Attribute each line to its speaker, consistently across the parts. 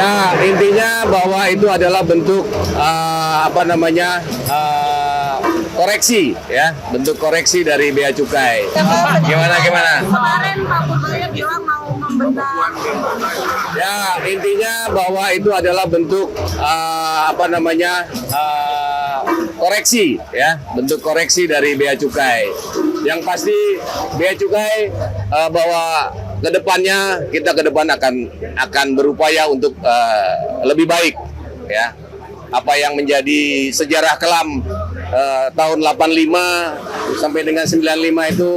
Speaker 1: Ya, intinya bahwa itu adalah bentuk koreksi ya, bentuk koreksi dari bea cukai. Gimana?
Speaker 2: Kemarin Pak Purbaya bilang mau membenar.
Speaker 1: Ya, intinya bahwa itu adalah bentuk koreksi ya, bentuk koreksi dari bea cukai. Yang pasti bea cukai bahwa kita ke depan akan berupaya untuk lebih baik ya. Apa yang menjadi sejarah kelam tahun 85 sampai dengan 95 itu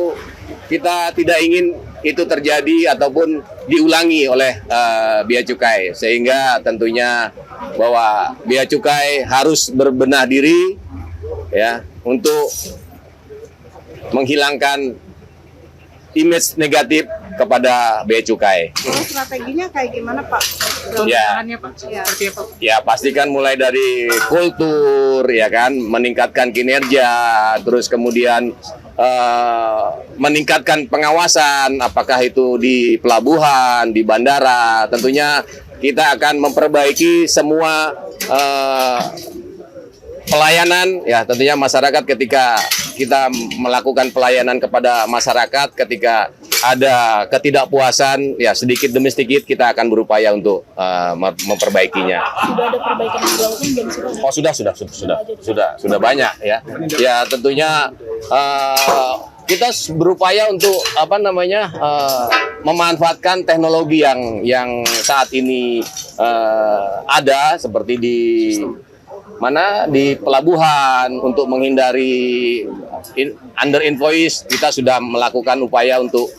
Speaker 1: kita tidak ingin itu terjadi ataupun diulangi oleh bea cukai, sehingga tentunya bahwa bea cukai harus berbenah diri ya untuk menghilangkan image negatif kepada bea cukai.
Speaker 2: Strateginya kayak gimana Pak?
Speaker 1: Ya,
Speaker 2: Seperti apa?
Speaker 1: ya pastikan mulai dari kultur ya kan, meningkatkan kinerja, terus kemudian meningkatkan pengawasan, apakah itu di pelabuhan, di bandara. Tentunya kita akan memperbaiki semua pelayanan ya, tentunya masyarakat ketika kita melakukan pelayanan kepada masyarakat, ketika ada ketidakpuasan ya sedikit demi sedikit kita akan berupaya untuk memperbaikinya.
Speaker 2: Sudah ada perbaikan yang dilakukan belum sih Pak?
Speaker 1: Oh sudah banyak ya. Ya tentunya kita berupaya untuk memanfaatkan teknologi yang saat ini ada, seperti di pelabuhan untuk menghindari under invoice. Kita sudah melakukan upaya untuk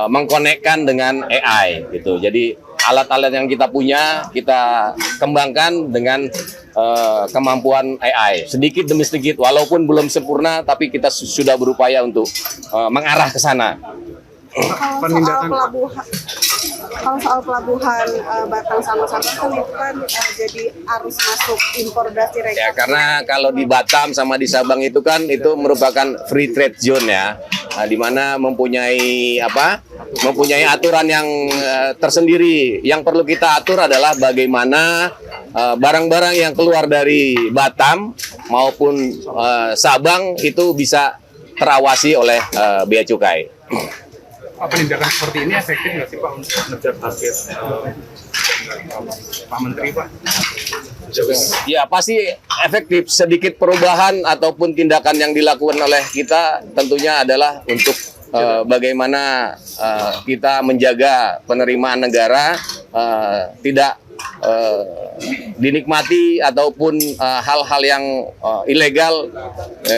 Speaker 1: mengkonekkan dengan AI gitu. Jadi alat-alat yang kita punya kita kembangkan dengan kemampuan AI sedikit demi sedikit, walaupun belum sempurna tapi kita sudah berupaya untuk mengarah ke sana.
Speaker 2: Kalau soal pelabuhan Batang sama Sabang kan itu kan jadi arus masuk impor beras direct.
Speaker 1: Ya, karena kalau di Batam sama di Sabang itu kan itu merupakan free trade zone ya, di mana mempunyai aturan yang tersendiri. Yang perlu kita atur adalah bagaimana barang-barang yang keluar dari Batam maupun Sabang itu bisa terawasi oleh bea cukai.
Speaker 3: Penindakan seperti ini efektif nggak sih Pak untuk mengejar target Pak Menteri Pak?
Speaker 1: Ya pasti efektif. Sedikit perubahan ataupun tindakan yang dilakukan oleh kita tentunya adalah untuk bagaimana kita menjaga penerimaan negara tidak dinikmati ataupun hal-hal yang ilegal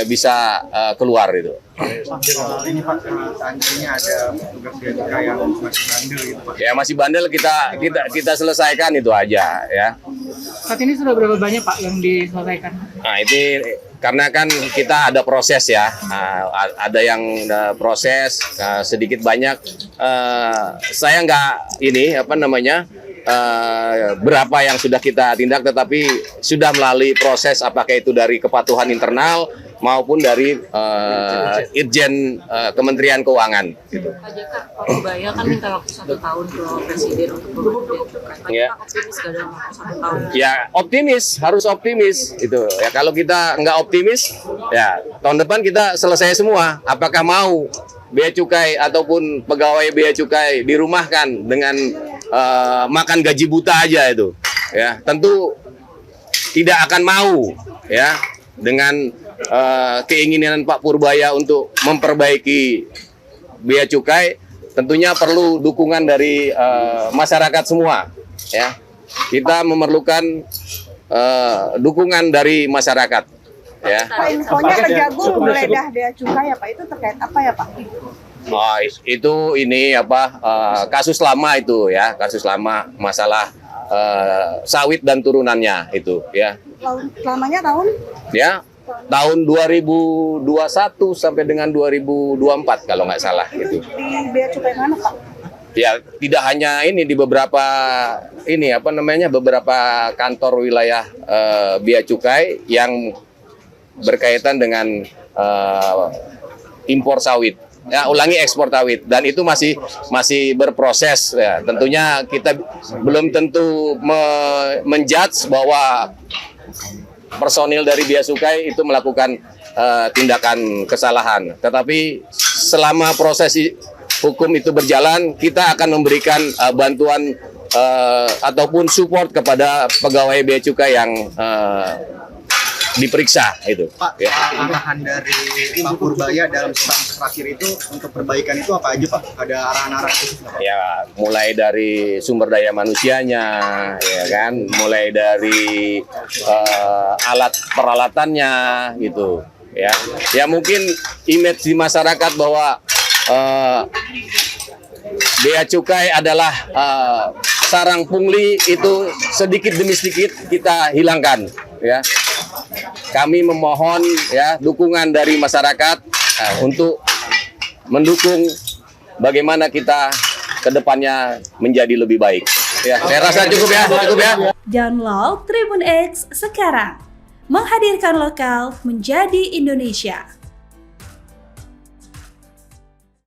Speaker 1: bisa keluar itu.
Speaker 3: Ini Pak, seandainya ada petugas bea cukai yang masih bandel gitu Pak.
Speaker 1: Ya masih bandel, kita selesaikan itu aja ya.
Speaker 4: Saat ini sudah berapa banyak Pak yang diselesaikan?
Speaker 1: Nah ini karena kan kita ada proses ya, ada yang proses sedikit banyak. Saya nggak berapa yang sudah kita tindak, tetapi sudah melalui proses, apakah itu dari kepatuhan internal maupun dari Irjen Kementerian Keuangan. Gitu.
Speaker 5: Pak JK, Pak Purbaya kan minta waktu 1 tahun ke Presiden untuk berubah cukai. Pak
Speaker 1: Ya.
Speaker 5: JK optimis gak dalam waktu 1 tahun?
Speaker 1: Ya harus optimis itu. Ya kalau kita nggak optimis, ya tahun depan kita selesai semua. Apakah mau bea cukai ataupun pegawai bea cukai dirumahkan dengan makan gaji buta aja itu? Ya tentu tidak akan mau ya dengan keinginan Pak Purbaya untuk memperbaiki bea cukai. Tentunya perlu dukungan dari masyarakat semua ya. Kita memerlukan dukungan dari masyarakat ya.
Speaker 2: Pak, infonya Kejagung menggeledah bea cukai ya Pak, itu terkait apa ya Pak?
Speaker 1: Oh, itu kasus lama itu ya, kasus lama masalah sawit dan turunannya itu ya.
Speaker 2: Lamanya tahun?
Speaker 1: Ya, tahun 2021 sampai dengan 2024 kalau nggak salah
Speaker 2: Itu
Speaker 1: gitu.
Speaker 2: di bea cukai mana Pak?
Speaker 1: Ya, tidak hanya ini, di beberapa beberapa kantor wilayah bea cukai yang berkaitan dengan impor sawit ya ulangi ekspor sawit, dan itu masih berproses ya. Tentunya kita belum tentu menjudge bahwa personil dari Bea Cukai itu melakukan tindakan kesalahan, tetapi selama proses hukum itu berjalan, kita akan memberikan bantuan ataupun support kepada pegawai Bea Cukai yang diperiksa itu.
Speaker 3: Pak,
Speaker 1: Ya.
Speaker 3: arahan dari Pak Purbaya dalam setahun terakhir itu untuk perbaikan itu apa aja Pak? Ada arahan-arahan khusus nggak, Pak?
Speaker 1: Ya, mulai dari sumber daya manusianya, ya kan, mulai dari alat peralatannya gitu, ya. Ya mungkin image di masyarakat bahwa Bea Cukai adalah sarang pungli itu sedikit demi sedikit kita hilangkan, ya. Kami memohon ya dukungan dari masyarakat untuk mendukung bagaimana kita ke depannya menjadi lebih baik. Ya, saya rasa cukup ya.
Speaker 6: Download Tribun X sekarang. Menghadirkan lokal menjadi Indonesia.